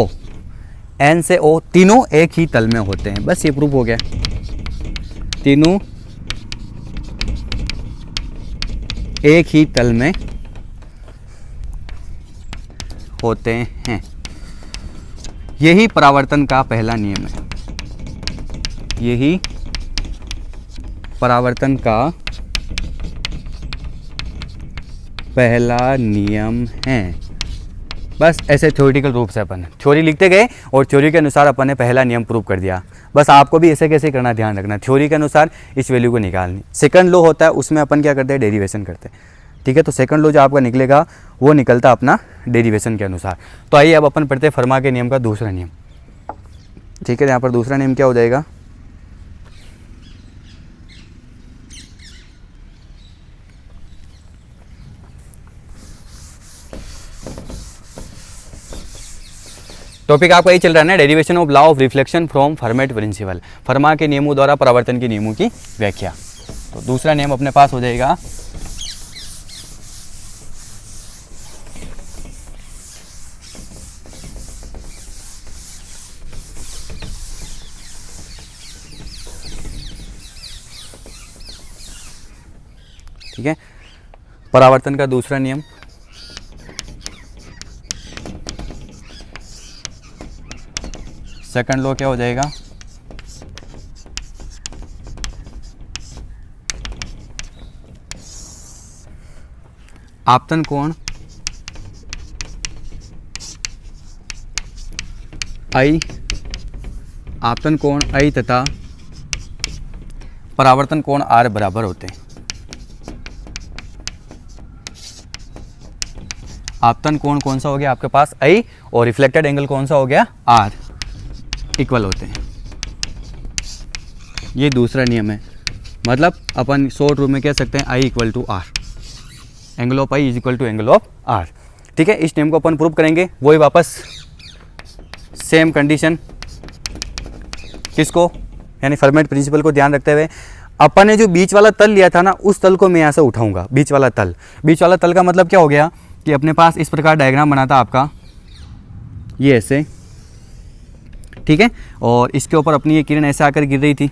N से O, तीनों एक ही तल में होते हैं। बस ये प्रूफ हो गया, तीनों एक ही तल में होते हैं। यही परावर्तन का पहला नियम है, यही परावर्तन का पहला नियम है। बस ऐसे थ्योरेटिकल रूप से अपन थ्योरी लिखते गए और थ्योरी के अनुसार अपन ने पहला नियम प्रूव कर दिया। बस आपको भी ऐसे कैसे करना ध्यान रखना, थ्योरी के अनुसार इस वैल्यू को निकालनी। सेकंड लॉ होता है उसमें अपन क्या करते हैं, डेरिवेशन करते हैं। ठीक है, तो सेकंड लॉ जो आपका निकलेगा वो निकलता अपना डेरिवेशन के अनुसार। तो आइए अब अपन पढ़ते हैं फर्मा के नियम का दूसरा नियम। ठीक है, यहाँ पर दूसरा नियम क्या हो जाएगा, टॉपिक आपका ये चल रहा है ना, derivation of law of reflection from Fermat principle, Fermat के नियमों द्वारा परावर्तन के नियमों की व्याख्या। तो दूसरा नियम अपने पास हो जाएगा ठीक है, परावर्तन का दूसरा नियम, सेकंड लॉ क्या हो जाएगा, आपतन कोण I, आपतन कोण I तथा परावर्तन कोण R बराबर होते हैं। आपतन कोण कौन सा हो गया आपके पास I, और रिफ्लेक्टेड एंगल कौन सा हो गया R, इक्वल होते हैं। ये दूसरा नियम है, मतलब अपन शॉर्ट रूप में कह सकते हैं I equal to R, angle of I is equal to angle of R। ठीक है, इस नियम को अपन प्रूव करेंगे, वही वापस सेम कंडीशन, किसको, यानी फर्मेट प्रिंसिपल को ध्यान रखते हुए अपन ने जो बीच वाला तल लिया था ना, उस तल को मैं यहाँ से उठाऊंगा। बीच वाला तल, बीच वाला तल का मतलब क्या हो गया कि अपने पास इस प्रकार डायग्राम बना था आपका, ये ऐसे, ठीक है, और इसके ऊपर अपनी ये किरण ऐसे आकर गिर रही थी।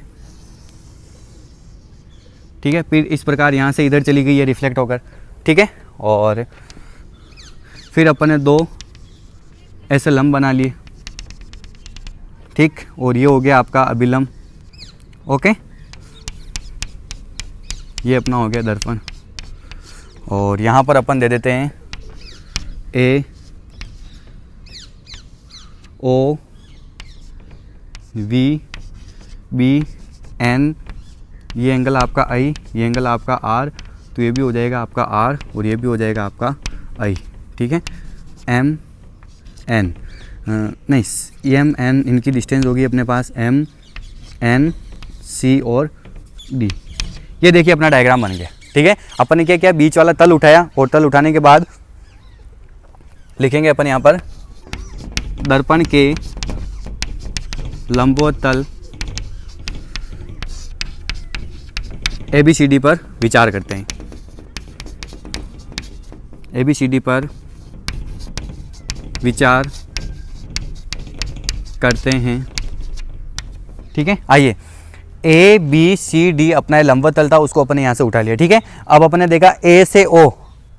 ठीक है, फिर इस प्रकार यहाँ से इधर चली गई है रिफ्लेक्ट होकर। ठीक है, और फिर अपन ने दो ऐसे लंब बना लिए। ठीक, और ये हो गया आपका अभिलंब। ओके, ये अपना हो गया दर्पण, और यहाँ पर अपन दे देते हैं A O V B N, ये एंगल आपका I, ये एंगल आपका R, तो ये भी हो जाएगा आपका R और ये भी हो जाएगा आपका I। ठीक है, M N नहीं M N, इनकी डिस्टेंस होगी अपने पास M N C और D। ये देखिए अपना डायग्राम बन गया। ठीक है, अपन ने क्या किया, बीच वाला तल उठाया, और तल उठाने के बाद लिखेंगे अपन यहाँ पर दर्पण के लंबोतल ABCD पर विचार करते हैं। ABCD पर विचार करते हैं। ठीक है, आइए ABCD अपना लंबवत तल था, उसको अपने यहाँ से उठा लिया। ठीक है, अब अपने देखा A से O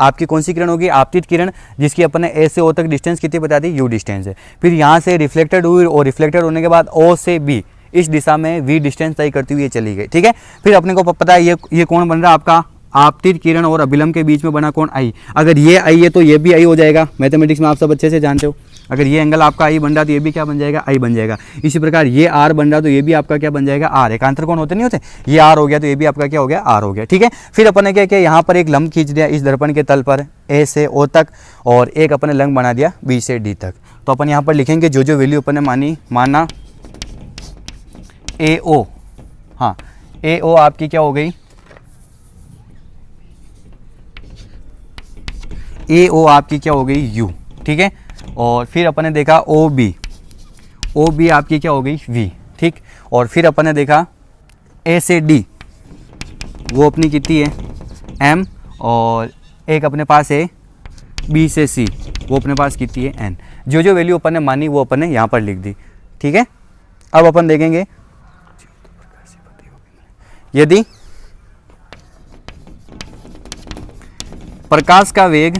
आपकी कौन सी किरण होगी, आपतित किरण, जिसकी अपन ने A से O तक डिस्टेंस कितनी बता दी, U डिस्टेंस है। फिर यहाँ से रिफ्लेक्टेड हुई, और रिफ्लेक्टेड होने के बाद O से B इस दिशा में v डिस्टेंस तय करती हुई ये चली गई। ठीक है, फिर अपने को पता है ये कोण बन रहा है आपका आपतित किरण और अभिलंब के बीच में बना कोण I। अगर ये I है तो ये भी I हो जाएगा, मैथमेटिक्स में आप सब अच्छे से जानते हो। अगर ये एंगल आपका I बन रहा तो ये भी क्या बन जाएगा, I बन जाएगा। इसी प्रकार ये R बन रहा तो ये भी आपका क्या बन जाएगा, R। एकांतर कोण होते नहीं होते, ये R हो गया तो ये भी आपका क्या हो गया, R हो गया। ठीक है, फिर अपन ने क्या किया, यहाँ पर एक लंब खींच दिया इस दर्पण के तल पर A से O तक, और एक अपन ने लंब बना दिया B से D तक। तो अपन यहाँ पर लिखेंगे जो जो वैल्यू अपन ने माना AO, हाँ AO आपकी क्या हो गई, AO आपकी क्या हो गई U। ठीक है, और फिर अपन ने देखा OB आपकी क्या हो गई V। ठीक, और फिर अपन ने देखा A से D, वो अपनी कितनी है M, और एक अपने पास है B से C, वो अपने पास कितनी है N। जो जो वैल्यू अपन ने मानी वो अपन ने यहाँ पर लिख दी। ठीक है, अब अपन देखेंगे यदि प्रकाश का वेग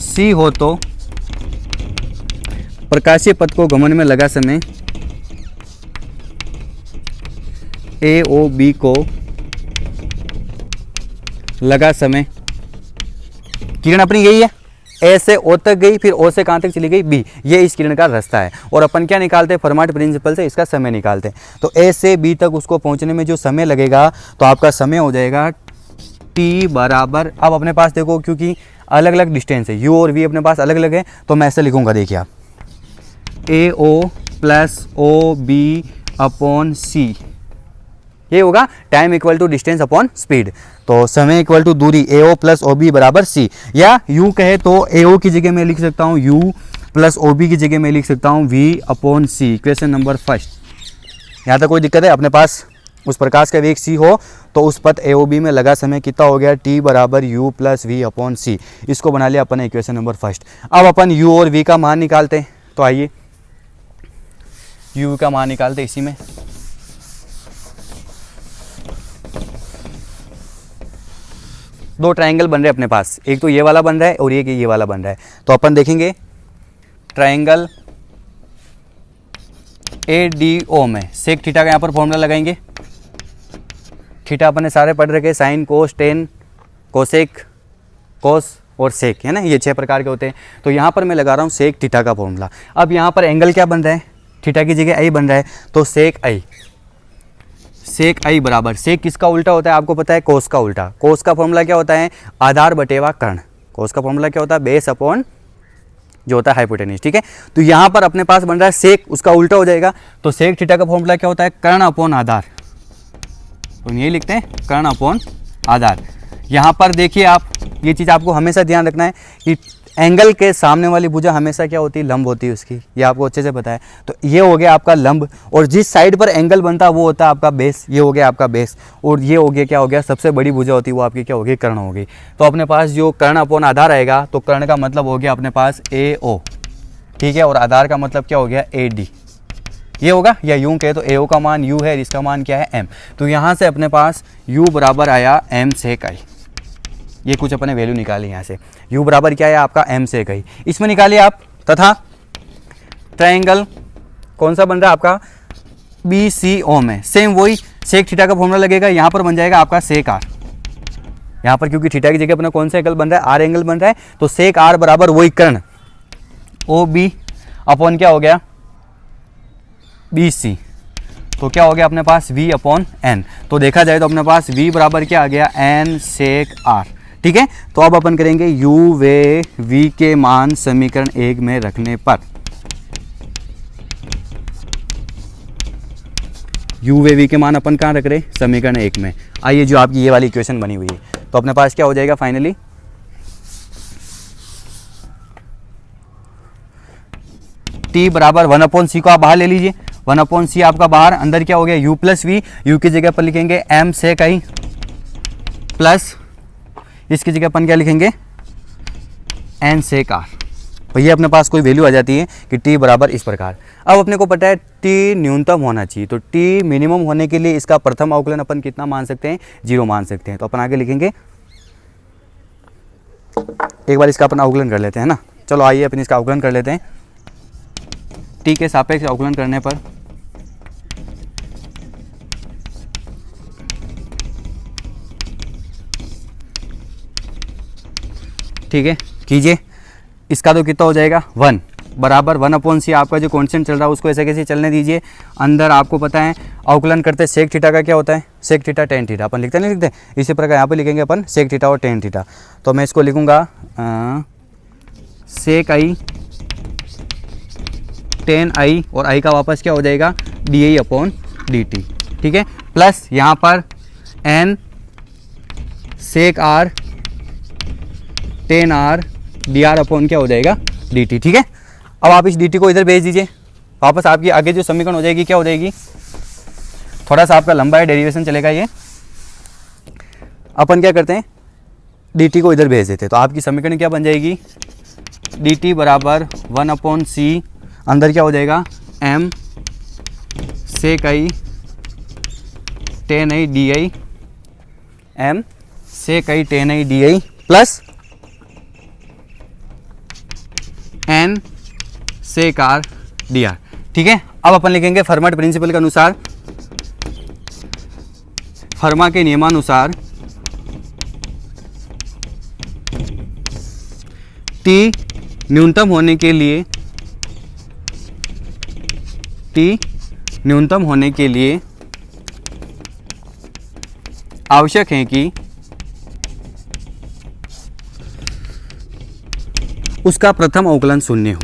c हो तो प्रकाशीय पथ को गमन में लगा समय AOB को लगा समय, किरण अपनी यही है, A से O तक गई, फिर O से कहाँ तक चली गई, B। ये इस किरण का रास्ता है, और अपन क्या निकालते हैं, फर्माट प्रिंसिपल से इसका समय निकालते हैं। तो A से B तक उसको पहुंचने में जो समय लगेगा तो आपका समय हो जाएगा T बराबर, अब अपने पास देखो क्योंकि अलग अलग डिस्टेंस है, U और V अपने पास अलग अलग है, तो मैं ऐसे लिखूंगा, देखिए आप AO plus OB upon C, ये होगा time equal to distance upon speed. तो समय इक्वल टू दूरी AO प्लस OB बराबर C, या U कहे तो AO की जगह मैं लिख सकता हूँ U प्लस OB की जगह मैं लिख सकता हूँ V upon C। Equation number first. यहाँ तक कोई दिक्कत है, अपने पास उस प्रकाश का वेग C हो तो उस पथ AOB में लगा समय कितना हो गया, T बराबर U plus V upon C। इसको बना लिया अपन इक्वेशन नंबर फर्स्ट। अब अपन U और V का मान निकालते हैं, तो आइए U का मान निकालते हैं। इसी में दो ट्रायंगल बन रहे हैं अपने पास, एक तो ये वाला बन रहा है और एक ये वाला बन रहा है। तो अपन देखेंगे ट्रायंगल ADO में सेक थीटा का यहाँ पर फॉर्मूला लगाएंगे। थीटा अपन ने सारे पढ़ रखे, साइन कोस टेन कोसेक कोस और सेक, है ना, ये 6 प्रकार के होते हैं। तो यहाँ पर मैं लगा रहा हूँ सेक थीटा का फॉर्मूला। अब यहाँ पर एंगल क्या बन रहा है, थीटा की जगह आई बन रहा है, तो सेक आई बराबर, सेक किसका उल्टा होता है आपको पता है, कोस का उल्टा। कोस का फॉर्मूला क्या होता है, आधार बटेवा कर्ण। कोस का फॉर्मूला क्या होता है, बेस अपॉन जो होता है हाइपोटेन्यूज। ठीक है, तो यहाँ पर अपने पास बन रहा है सेक, उसका उल्टा हो जाएगा, तो सेक थीटा का फॉर्मूला क्या होता है, कर्ण अपॉन आधार। तो यही लिखते हैं कर्ण अपॉन आधार। यहाँ पर देखिए आप, ये चीज़ आपको हमेशा ध्यान रखना है कि एंगल के सामने वाली भुजा हमेशा क्या होती है, लंब होती है उसकी, ये आपको अच्छे से पता है। तो ये हो गया आपका लंब, और जिस साइड पर एंगल बनता है वो होता है आपका बेस, ये हो गया आपका बेस, और ये हो गया क्या हो गया, सबसे बड़ी भुजा होती है वो आपकी क्या होगी, कर्ण होगी। तो अपने पास जो कर्ण अपॉन आधार आएगा, तो कर्ण का मतलब हो गया अपने पास AO, ठीक है, और आधार का मतलब क्या हो गया AD, ये होगा। या यूं कहे तो AO का मान U है और इसका मान क्या है M। तो यहाँ से अपने पास U बराबर आया M सेक I। ये कुछ अपने वैल्यू निकाली यहाँ से, U बराबर क्या है आपका M सेक I, इसमें निकालिए आप। तथा ट्रायंगल कौन सा बन रहा है आपका BCO में, सेम वही सेक थीटा का फॉर्मूला लगेगा, यहाँ पर बन जाएगा आपका सेक R। यहाँ पर क्योंकि थीटा की जगह अपना कौन सा एंगल बन रहा है, R एंगल बन रहा है, तो सेक R बराबर वही कर्ण OB अपॉन क्या हो गया BC। तो क्या हो गया अपने पास V अपॉन N। तो देखा जाए तो अपने पास V बराबर क्या आ गया N सेक R। ठीक है, तो अब अपन करेंगे U व V के मान समीकरण 1 में रखने पर, U व V के मान अपन कहाँ रख रहे, समीकरण 1 में। आइए जो आपकी ये वाली इक्वेशन बनी हुई है, तो अपने पास क्या हो जाएगा फाइनली, T बराबर 1/c को आप बाहर ले लीजिए, 1/c आपका बाहर, अंदर क्या हो गया U प्लस V, U की जगह पर लिखेंगे M सेक I प्लस इसकी जगह अपन क्या लिखेंगे N सेक R। तो ये अपने पास कोई वैल्यू आ जाती है कि T बराबर इस प्रकार। अब अपने को पता है T न्यूनतम होना चाहिए, तो T मिनिमम होने के लिए इसका प्रथम अवकलन अपन कितना मान सकते हैं, 0 मान सकते हैं। तो अपन आगे लिखेंगे, एक बार इसका अपन अवकलन कर लेते हैं ना, चलो आइए अपन इसका अवकलन कर लेते हैं। टी के सापेक्ष अवकलन करने पर ठीक है कीजिए। इसका तो कितना हो जाएगा 1 बराबर 1/c आपका जो कांस्टेंट चल रहा है उसको ऐसे कैसे चलने दीजिए। अंदर आपको पता है अवकलन करते सेक थीटा का क्या होता है, सेक थीटा टेन थीटा, अपन लिखते नहीं लिखते, इसी प्रकार यहाँ पे लिखेंगे अपन सेक थीटा और टेन थीटा। तो मैं इसको लिखूंगा सेक आई टेन आई और आई का वापस क्या हो जाएगा di/dt, ठीक है, प्लस यहाँ पर n sec R tan R dr/ क्या हो जाएगा dt, ठीक है। अब आप इस dt को इधर भेज दीजिए, वापस आपकी आगे जो समीकरण हो जाएगी क्या हो जाएगी, थोड़ा सा आपका लंबा है डेरिवेशन चलेगा ये, अपन क्या करते हैं dt को इधर भेज देते हैं, तो आपकी समीकरण क्या बन जाएगी dt बराबर 1/c, अंदर क्या हो जाएगा m sec I tan I D I, m sec I tan I D I plus n sec R D R, ठीक है। अब अपन लिखेंगे फर्माट प्रिंसिपल के अनुसार, फर्मा के नियमानुसार t न्यूनतम होने के लिए, t न्यूनतम होने के लिए आवश्यक है कि उसका प्रथम अवकलन शून्य हो।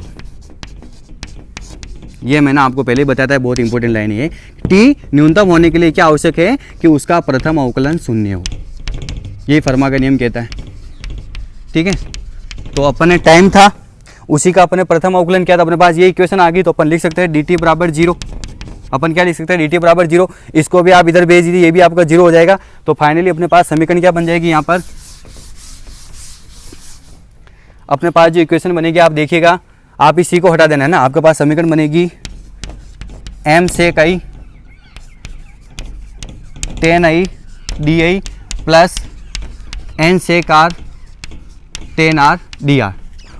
यह मैंने आपको पहले बताया था, बहुत इंपॉर्टेंट लाइन है। टी न्यूनतम होने के लिए क्या आवश्यक है कि उसका प्रथम अवकलन शून्य हो, यही फर्मा का नियम कहता है, ठीक है। तो अपने टाइम था उसी का अपने प्रथम अवकलन क्या था, अपने पास ये इक्वेशन आ गई, तो अपन लिख सकते हैं dt बराबर 0। अपन क्या लिख सकते हैं dt बराबर 0, इसको भी आप इधर भेज दीजिए, ये भी आपका 0 हो जाएगा। तो फाइनली अपने पास समीकरण क्या बन जाएगी, यहाँ पर अपने पास जो इक्वेशन बनेगी आप देखिएगा, आप इसी को हटा देना है ना, आपके पास समीकरण बनेगी m sec I tan I D I plus n sec R tan R D R,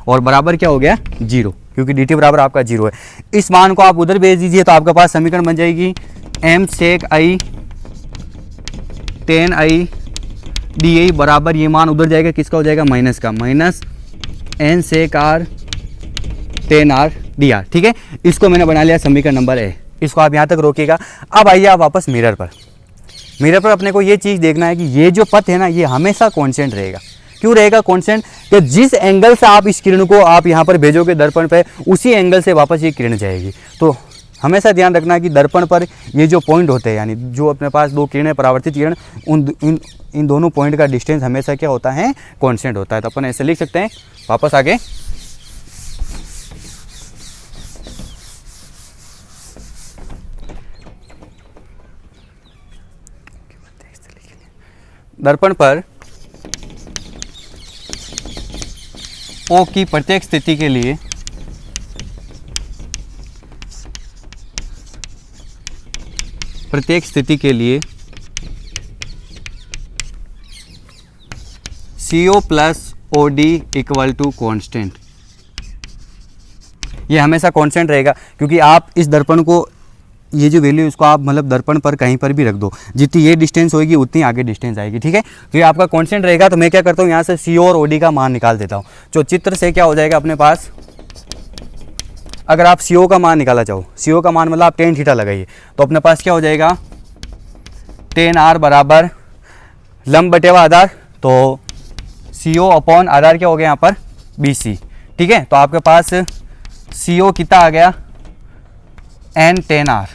और बराबर क्या हो गया 0, क्योंकि dt बराबर आपका 0 है। इस मान को आप उधर भेज दीजिए तो आपके पास समीकरण बन जाएगी m sec I tan I D I बराबर, ये मान उधर जाएगा, किसका हो जाएगा माइनस का, minus n sec R tan R D R, ठीक है। इसको मैंने बना लिया समीकरण नंबर ए, इसको आप यहाँ तक रोकिएगा। अब आइए आप वापस मिरर पर, मिरर पर अपने को ये चीज़ देखना है कि ये जो पथ है ना ये हमेशा कांस्टेंट रहेगा। क्यों रहेगा कांस्टेंट, कि जिस एंगल से आप इस किरण को आप यहाँ पर भेजोगे दर्पण पे, उसी एंगल से वापस ये किरण जाएगी। तो हमेशा ध्यान रखना कि दर्पण पर ये जो पॉइंट होते हैं, यानी जो अपने पास दो किरणें परावर्तित किरण, इन दोनों पॉइंट का डिस्टेंस हमेशा क्या होता है कांस्टेंट होता है। तो अपन ऐसे लिख सकते हैं, वापस आगे दर्पण पर O की प्रत्येक स्थिति के लिए CO plus OD equal to constant, ये हमेशा कांस्टेंट रहेगा, क्योंकि आप इस दर्पण को ये जो वैल्यू इसको आप मतलब दर्पण पर कहीं पर भी रख दो, जितनी ये डिस्टेंस होगी उतनी आगे डिस्टेंस आएगी, ठीक है। तो ये आपका कांस्टेंट रहेगा। तो मैं क्या करता हूँ यहाँ से CO और OD का मान निकाल देता हूँ। जो चित्र से क्या हो जाएगा अपने पास, अगर आप CO का मान निकाला चाहो, CO का मान मतलब आप टेन थीटा लगाइए, तो अपने पास क्या हो जाएगा टेन आर बराबर लंब बटेवा आधार, तो CO अपॉन आधार क्या हो गया यहाँ पर BC, ठीक है। तो आपके पास CO कितना आ गया n टेन आर,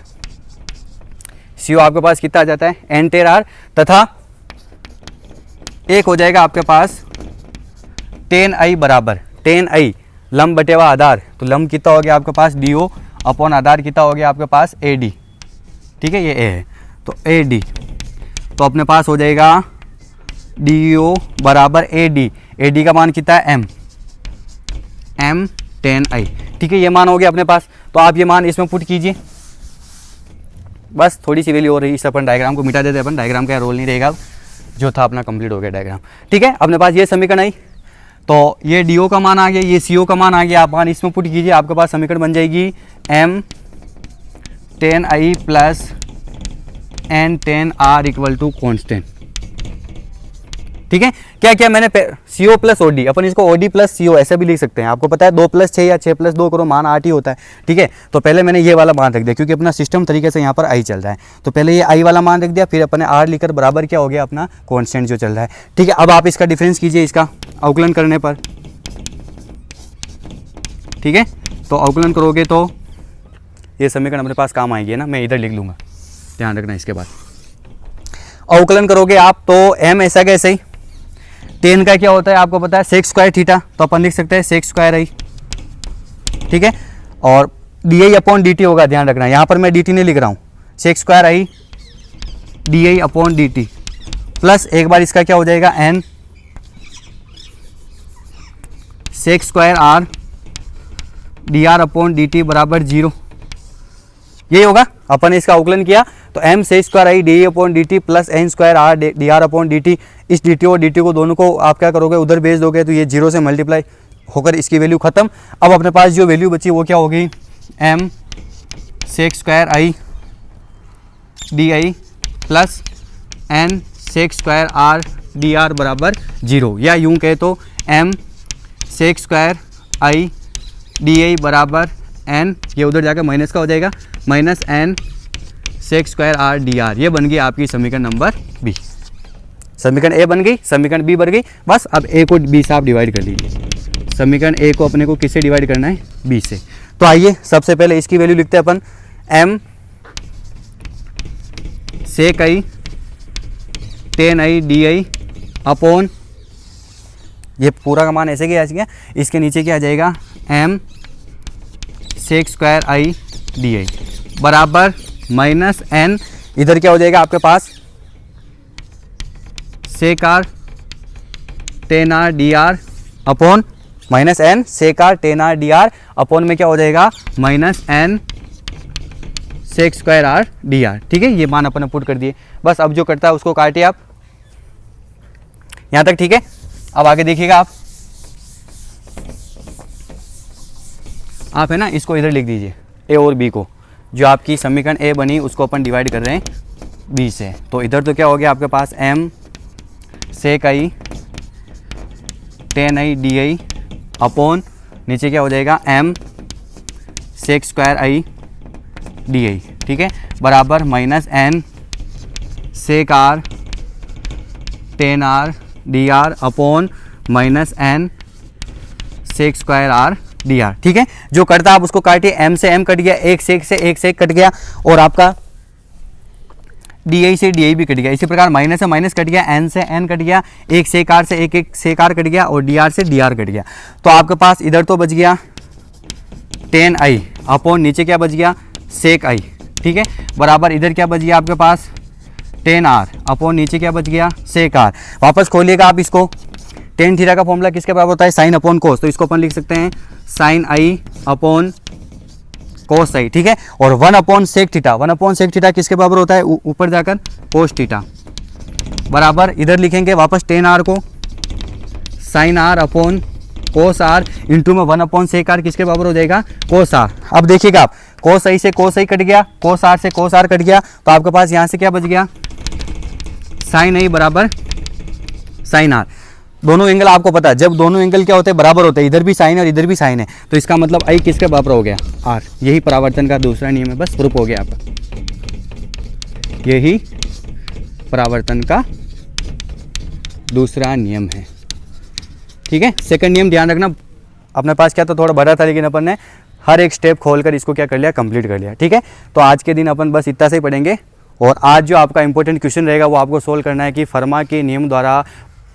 CO आपके पास कितना आ जाता है n टेन आर, तथा एक हो जाएगा आपके पास टेन आई बराबर टेन आई लंब बटेवा आधार, तो लंब कितना हो गया आपके पास DO अपॉन आधार कितना हो गया आपके पास AD, ठीक है, ये A है तो AD, तो अपने पास हो जाएगा DO बराबर AD का मान कितना है M टेन आई, ठीक है, ये मान हो गया अपने पास। तो आप ये मान इसमें पुट कीजिए, बस थोड़ी सी वैल्यू हो रही है, इस अपन डायग्राम को मिटा देते हैं, अपन डायग्राम का रोल नहीं रहेगा, जो था अपना कंप्लीट हो गया डायग्राम, ठीक है। अपने पास ये समीकरण आई। तो ये डी का मान आ गया, ये सी का मान आ गया, आप मान इसमें पुट कीजिए, आपके पास समीकरण बन जाएगी m 10i plus n 10r equal to constant. ठीक है, क्या क्या मैंने CO प्लस OD, अपन इसको OD प्लस CO ऐसे भी लिख सकते हैं। आपको पता है 2 + 6 या 6 + 2 करो मान 8 ही होता है। ठीक है, तो पहले मैंने ये वाला मान रख दिया क्योंकि अपना सिस्टम तरीके से यहाँ पर I चल रहा है, तो पहले ये I वाला मान रख दिया, फिर अपने R लिखकर बराबर क्या हो गया अपना कॉन्स्टेंट जो चल रहा है। ठीक है, अब आप इसका डिफरेंस कीजिए इसका अवकलन करने पर। ठीक है, तो अवकलन करोगे तो ये समीकरण अपने पास काम आएगी ना, मैं इधर लिख लूँगा, ध्यान रखना। इसके बाद अवकलन करोगे आप तो m ऐसा कैसे ही 10 का क्या होता है आपको पता है sec स्क्वायर थीटा, तो अपन लिख सकते हैं sec स्क्वायर i। ठीक है, और di/dt होगा, ध्यान रखना यहाँ पर मैं dt नहीं लिख रहा हूँ, sec square i di/dt plus एक बार इसका क्या हो जाएगा n sec square r dr/dt बराबर 0। यही होगा, अपन ने इसका अवकलन किया तो m sec square i di/dt plus n square r dr/dt, इस dt और dt को दोनों को आप क्या करोगे उधर भेज दोगे तो ये 0 से मल्टीप्लाई होकर इसकी वैल्यू खत्म। अब अपने पास जो वैल्यू बची वो क्या होगी m sec square i di plus n sec square r dr बराबर 0, या यूं कहे तो m sec square i di बराबर n, ये उधर जाकर माइनस का हो जाएगा, minus n sec square r dr। ये बन गई आपकी समीकरण नंबर बी। समीकरण ए बन गई, समीकरण बी बन गई। बस अब ए को बी से आप डिवाइड कर लीजिए। समीकरण ए को अपने को किससे डिवाइड करना है, बी से। तो आइए सबसे पहले इसकी वैल्यू लिखते हैं अपन, m sec i 10i di upon, ये पूरा का मान ऐसे गया, इसके नीचे क्या आ जाएगा m sec square i di बराबर माइनस n, इधर क्या हो जाएगा आपके पास sec r 10r dr upon minus n sec r 10r dr upon में क्या हो जाएगा minus n sec square r dr। ठीक है, ये मान अपन ने पुट कर दिए। बस अब जो करता है उसको काटिए आप, यहाँ तक ठीक है। अब आगे देखिएगा आप है ना, इसको इधर लिख दीजिए ए और बी को, जो आपकी समीकरण ए बनी उसको अपन डिवाइड कर रहे हैं बी से। तो इधर तो क्या हो गया आपके पास m sec i 10i di upon नीचे क्या हो जाएगा m sec square i di। ठीक है, बराबर minus n sec r 10r dr upon minus n sec square r dr। ठीक है, जो करता आप उसको काटिए, m से m कट गया, एक सेक कट गया, और आपका di से di भी कट गया। इसी प्रकार माइनस से माइनस कट गया, n से n कट गया, एक सेक r से एक सेक r कट गया, और dr से dr कट गया। तो आपके पास इधर तो बच गया 10i अपॉन नीचे क्या बच गया सेक i। ठीक है, बराबर इधर क्या बच गया आपके पास 10r अपॉन नीचे क्या बच गया सेक r। वापस खोलिएगा आप इसको, टेन थीटा का फॉर्मूला किसके बराबर होता है साइन अपॉन कोस, तो इसको अपन लिख सकते हैं sine i upon cos i। ठीक है, और 1 upon sec theta, 1 upon sec theta किसके बराबर होता है ऊपर जाकर कोस थीटा, बराबर इधर लिखेंगे वापस 10r को sine r upon cos r into में 1 अपॉन सेक r किसके बराबर हो जाएगा कोस r। अब देखिएगा आप कोस i से कोस i कट गया, कोस r से कोस r कट गया, तो आपके पास यहाँ से क्या बच गया साइन i बराबर साइन r। दोनों एंगल आपको पता है, जब दोनों एंगल क्या होते हैं बराबर होते हैं, इधर भी साइन है और इधर भी साइन है, तो इसका मतलब आई किसके बराबर हो गया r। यही परावर्तन का दूसरा नियम है, बस प्रूफ हो गया आपका, यही परावर्तन का दूसरा नियम है। ठीक है, सेकंड नियम ध्यान रखना, अपने पास क्या तो थोड़ा बड़ा था लेकिन अपन ने हर एक स्टेप खोलकर इसको क्या कर लिया कंप्लीट कर लिया। ठीक है, तो आज के दिन अपन बस इतना से ही पढ़ेंगे, और आज जो आपका इंपॉर्टेंट क्वेश्चन रहेगा वो आपको सोल्व करना है कि फर्मा के नियम द्वारा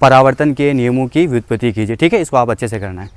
परावर्तन के नियमों की व्युत्पत्ति कीजिए। ठीक है, इसको आप अच्छे से करना है।